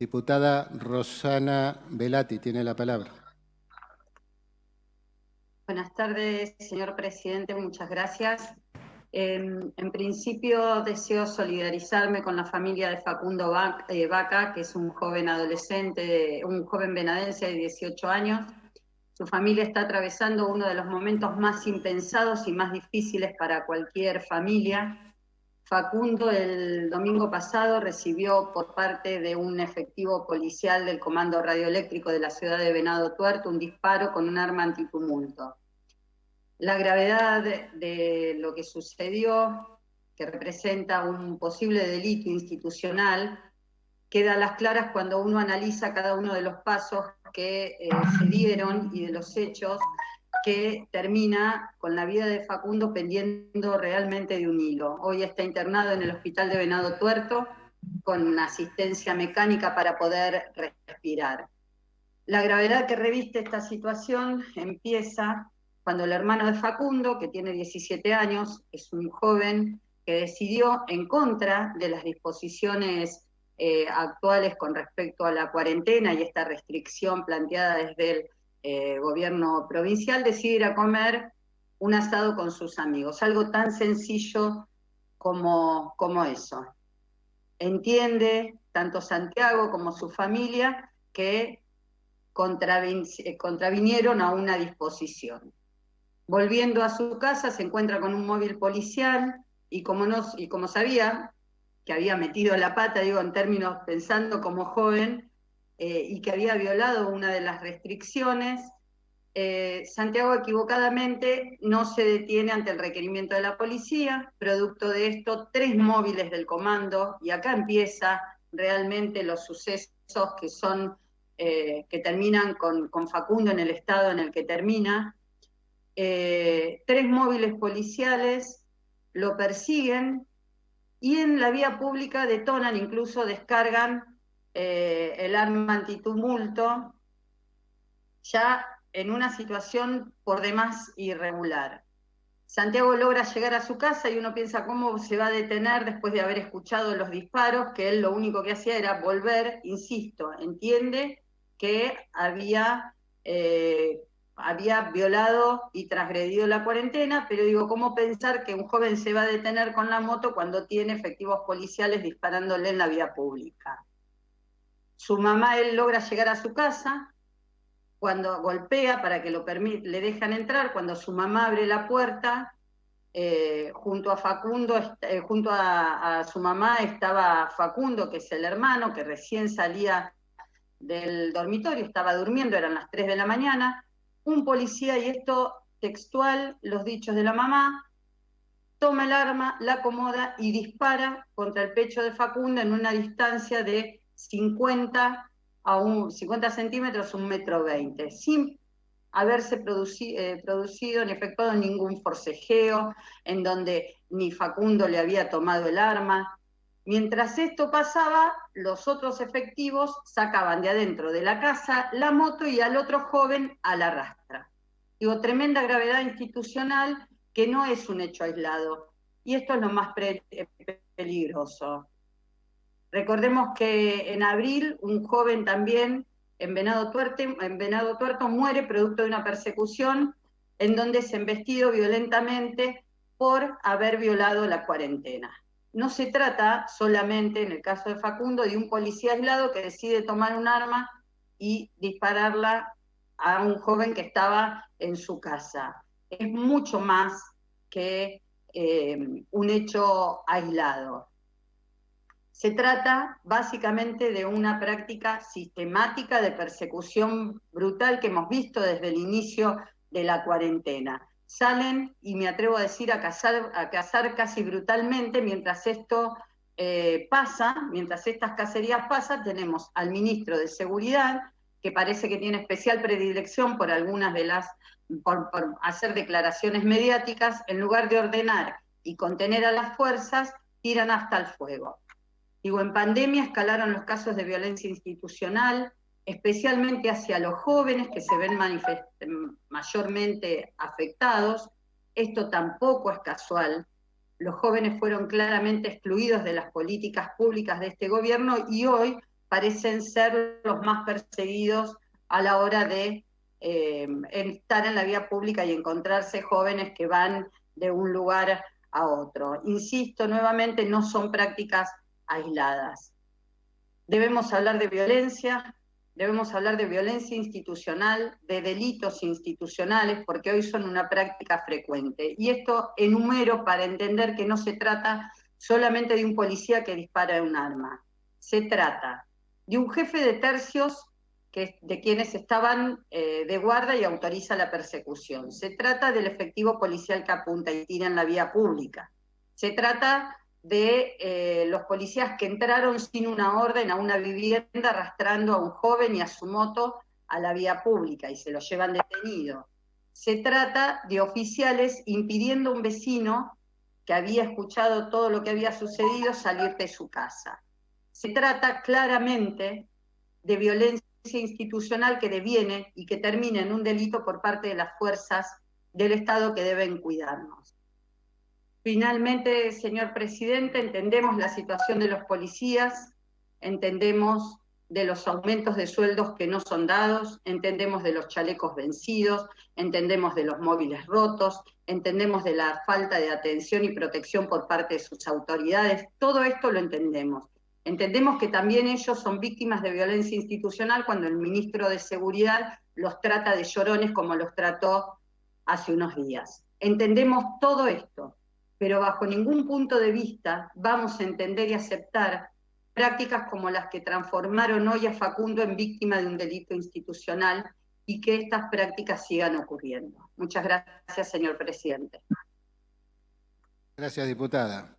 Diputada Rosana Velati tiene la palabra. Buenas tardes, señor presidente, muchas gracias. En principio deseo solidarizarme con la familia de Facundo Vaca, que es un joven adolescente, un joven venadense de 18 años. Su familia está atravesando uno de los momentos más impensados y más difíciles para cualquier familia. Facundo el domingo pasado recibió por parte de un efectivo policial del Comando Radioeléctrico de la ciudad de Venado Tuerto un disparo con un arma antitumulto. La gravedad de lo que sucedió, que representa un posible delito institucional, queda a las claras cuando uno analiza cada uno de los pasos que se dieron y de los hechos que termina con la vida de Facundo pendiendo realmente de un hilo. Hoy está internado en el hospital de Venado Tuerto con asistencia mecánica para poder respirar. La gravedad que reviste esta situación empieza cuando el hermano de Facundo, que tiene 17 años, es un joven que decidió, en contra de las disposiciones actuales con respecto a la cuarentena y esta restricción planteada desde el gobierno provincial, decidir ir a comer un asado con sus amigos, algo tan sencillo como eso. Entiende tanto Santiago como su familia que contravinieron a una disposición. Volviendo a su casa se encuentra con un móvil policial y como sabía que había metido la pata, digo en términos pensando como joven, y que había violado una de las restricciones, Santiago equivocadamente no se detiene ante el requerimiento de la policía. Producto de esto, 3 móviles del comando, y acá empieza realmente los sucesos que son que terminan con Facundo en el estado en el que termina. 3 móviles policiales lo persiguen y en la vía pública detonan, incluso descargan el arma antitumulto, ya en una situación por demás irregular. Santiago logra llegar a su casa y uno piensa cómo se va a detener después de haber escuchado los disparos, que él lo único que hacía era volver, insisto, entiende que había violado y transgredido la cuarentena, pero digo, ¿cómo pensar que un joven se va a detener con la moto cuando tiene efectivos policiales disparándole en la vía pública? Su mamá, él logra llegar a su casa, cuando golpea para que le dejan entrar, cuando su mamá abre la puerta, junto a Facundo, junto a su mamá estaba Facundo, que es el hermano, que recién salía del dormitorio, estaba durmiendo, eran las 3 de la mañana, un policía, y esto textual, los dichos de la mamá, toma el arma, la acomoda y dispara contra el pecho de Facundo en una distancia de 50 centímetros, 1,20 m, sin haberse producido ni efectuado ningún forcejeo, en donde ni Facundo le había tomado el arma. Mientras esto pasaba, los otros efectivos sacaban de adentro de la casa la moto y al otro joven a la rastra. Digo, tremenda gravedad institucional que no es un hecho aislado. Y esto es lo más peligroso. Recordemos que en abril un joven también en Venado Tuerto muere producto de una persecución en donde es embestido violentamente por haber violado la cuarentena. No se trata solamente, en el caso de Facundo, de un policía aislado que decide tomar un arma y dispararla a un joven que estaba en su casa. Es mucho más que un hecho aislado. Se trata básicamente de una práctica sistemática de persecución brutal que hemos visto desde el inicio de la cuarentena. Salen, y me atrevo a decir, a cazar casi brutalmente. Mientras esto pasa, mientras estas cacerías pasan, tenemos al ministro de Seguridad, que parece que tiene especial predilección por algunas de por hacer declaraciones mediáticas, en lugar de ordenar y contener a las fuerzas, tiran hasta el fuego. Digo, en pandemia escalaron los casos de violencia institucional, especialmente hacia los jóvenes que se ven mayormente afectados. Esto tampoco es casual. Los jóvenes fueron claramente excluidos de las políticas públicas de este gobierno y hoy parecen ser los más perseguidos a la hora de estar en la vía pública y encontrarse jóvenes que van de un lugar a otro. Insisto, nuevamente, no son prácticas aisladas. Debemos hablar de violencia institucional, de delitos institucionales, porque hoy son una práctica frecuente. Y esto enumero para entender que no se trata solamente de un policía que dispara un arma. Se trata de un jefe de tercios de quienes estaban de guardia y autoriza la persecución. Se trata del efectivo policial que apunta y tira en la vía pública. Se trata de los policías que entraron sin una orden a una vivienda arrastrando a un joven y a su moto a la vía pública y se lo llevan detenido. Se trata de oficiales impidiendo a un vecino que había escuchado todo lo que había sucedido salir de su casa. Se trata claramente de violencia institucional que deviene y que termina en un delito por parte de las fuerzas del Estado que deben cuidarnos. Finalmente, señor presidente, entendemos la situación de los policías, entendemos de los aumentos de sueldos que no son dados, entendemos de los chalecos vencidos, entendemos de los móviles rotos, entendemos de la falta de atención y protección por parte de sus autoridades, todo esto lo entendemos. Entendemos que también ellos son víctimas de violencia institucional cuando el ministro de Seguridad los trata de llorones como los trató hace unos días. Entendemos todo esto, pero bajo ningún punto de vista vamos a entender y aceptar prácticas como las que transformaron hoy a Facundo en víctima de un delito institucional y que estas prácticas sigan ocurriendo. Muchas gracias, señor presidente. Gracias, diputada.